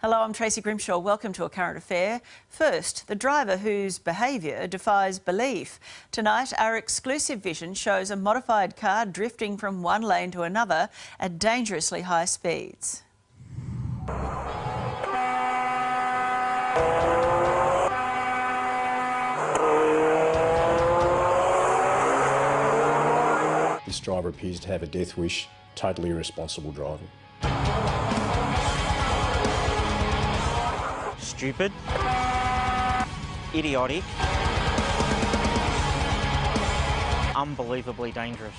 Hello, I'm Tracy Grimshaw. Welcome to A Current Affair. First, the driver whose behaviour defies belief. Tonight, our exclusive vision shows a modified car drifting from one lane to another at dangerously high speeds. This driver appears to have a death wish, totally irresponsible driving. Stupid, idiotic, unbelievably dangerous.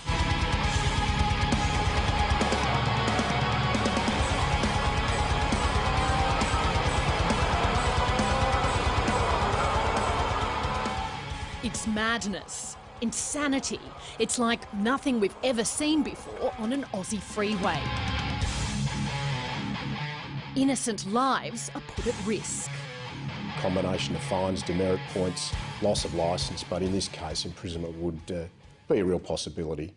It's madness, insanity. It's like nothing we've ever seen before on an Aussie freeway. Innocent lives are put at risk. A combination of fines, demerit points, loss of licence, but in this case imprisonment would be a real possibility.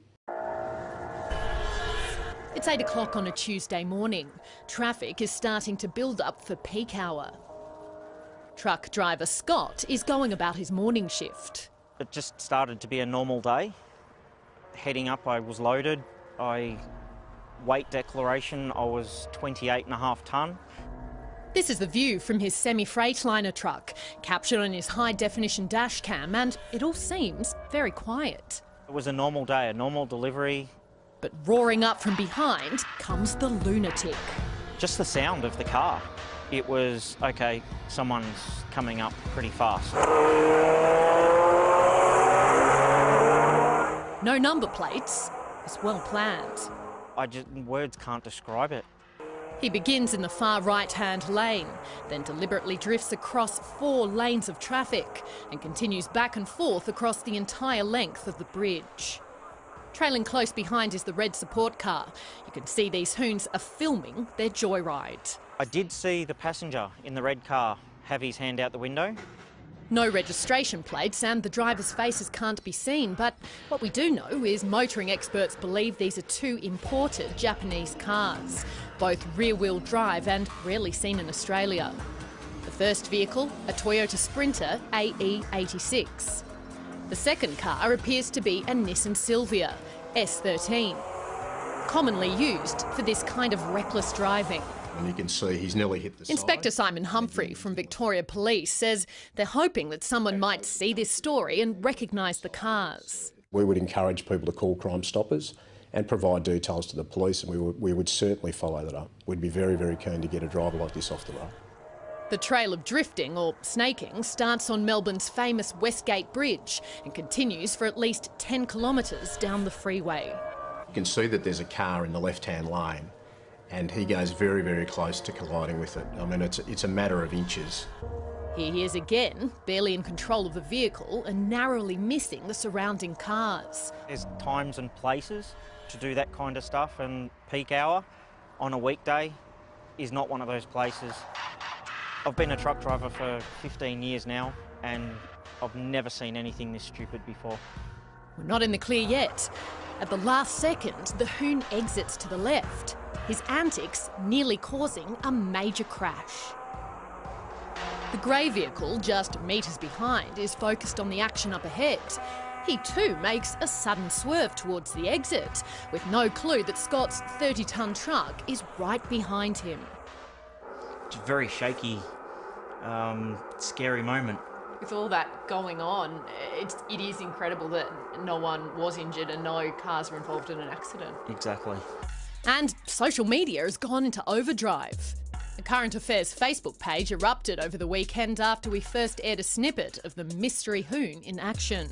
It's 8 o'clock on a Tuesday morning. Traffic is starting to build up for peak hour. Truck driver Scott is going about his morning shift. It just started to be a normal day. Heading up, I was loaded. Weight declaration, I was 28.5 tonne. This is the view from his semi-Freightliner truck, captured on his high-definition dash cam, and it all seems very quiet. It was a normal day, a normal delivery. But roaring up from behind comes the lunatic. Just the sound of the car. It was, okay, someone's coming up pretty fast. No number plates. It's well planned. Words can't describe it. He begins in the far right-hand lane, then deliberately drifts across 4 lanes of traffic and continues back and forth across the entire length of the bridge. Trailing close behind is the red support car. You can see these hoons are filming their joyride. I did see the passenger in the red car have his hand out the window. No registration plates and the driver's faces can't be seen, but what we do know is motoring experts believe these are 2 imported Japanese cars, both rear-wheel drive and rarely seen in Australia. The first vehicle, a Toyota Sprinter AE86. The second car appears to be a Nissan Silvia S13, commonly used for this kind of reckless driving. And you can see he's nearly hit the side. Inspector Simon Humphrey from Victoria Police says they're hoping that someone might see this story and recognise the cars. We would encourage people to call Crime Stoppers and provide details to the police, and we would certainly follow that up. We'd be very, very keen to get a driver like this off the road. The trail of drifting, or snaking, starts on Melbourne's famous Westgate Bridge and continues for at least 10 kilometres down the freeway. You can see that there's a car in the left-hand lane, and he goes very, very close to colliding with it. I mean, it's a matter of inches. Here he is again, barely in control of the vehicle and narrowly missing the surrounding cars. There's times and places to do that kind of stuff, and peak hour on a weekday is not one of those places. I've been a truck driver for 15 years now, and I've never seen anything this stupid before. We're not in the clear yet. At the last second, the hoon exits to the left, his antics nearly causing a major crash. The grey vehicle, just metres behind, is focused on the action up ahead. He too makes a sudden swerve towards the exit, with no clue that Scott's 30-tonne truck is right behind him. It's a very shaky, scary moment. With all that going on, it is incredible that no one was injured and no cars were involved in an accident. Exactly. And social media has gone into overdrive. The Current Affairs Facebook page erupted over the weekend after we first aired a snippet of the mystery hoon in action.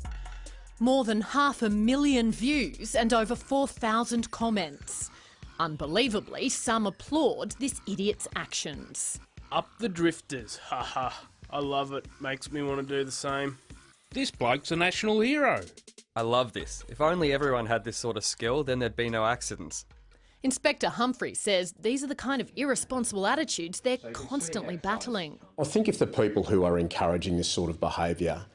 More than 500,000 views and over 4,000 comments. Unbelievably, some applaud this idiot's actions. Up the drifters, haha. I love it, makes me want to do the same. This bloke's a national hero. I love this. If only everyone had this sort of skill, then there'd be no accidents. Inspector Humphrey says these are the kind of irresponsible attitudes they're constantly battling. I think if the people who are encouraging this sort of behaviour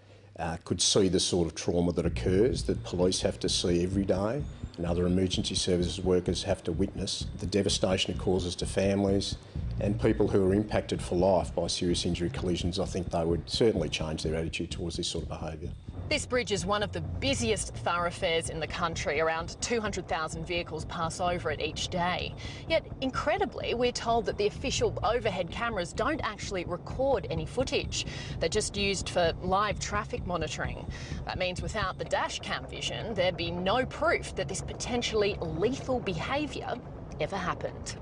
could see the sort of trauma that occurs, that police have to see every day and other emergency services workers have to witness, the devastation it causes to families and people who are impacted for life by serious injury collisions. I think they would certainly change their attitude towards this sort of behaviour. This bridge is one of the busiest thoroughfares in the country. Around 200,000 vehicles pass over it each day. Yet, incredibly, we're told that the official overhead cameras don't actually record any footage. They're just used for live traffic monitoring. That means without the dash cam vision, there'd be no proof that this potentially lethal behaviour ever happened.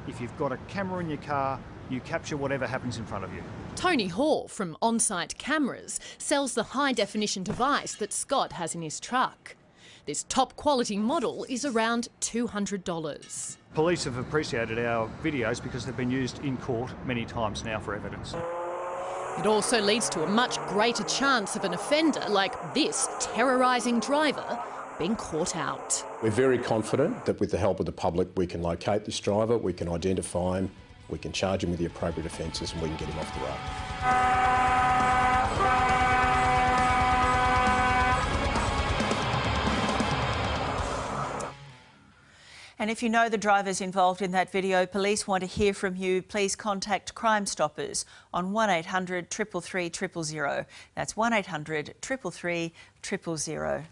If you've got a camera in your car, you capture whatever happens in front of you. Tony Hall from On-Site Cameras sells the high-definition device that Scott has in his truck. This top-quality model is around $200. Police have appreciated our videos because they've been used in court many times now for evidence. It also leads to a much greater chance of an offender like this terrorising driver being caught out. We're very confident that with the help of the public we can locate this driver, we can identify him, we can charge him with the appropriate offences and we can get him off the road. And if you know the drivers involved in that video, police want to hear from you. Please contact Crime Stoppers on 1800 333 000. That's 1800 333 000.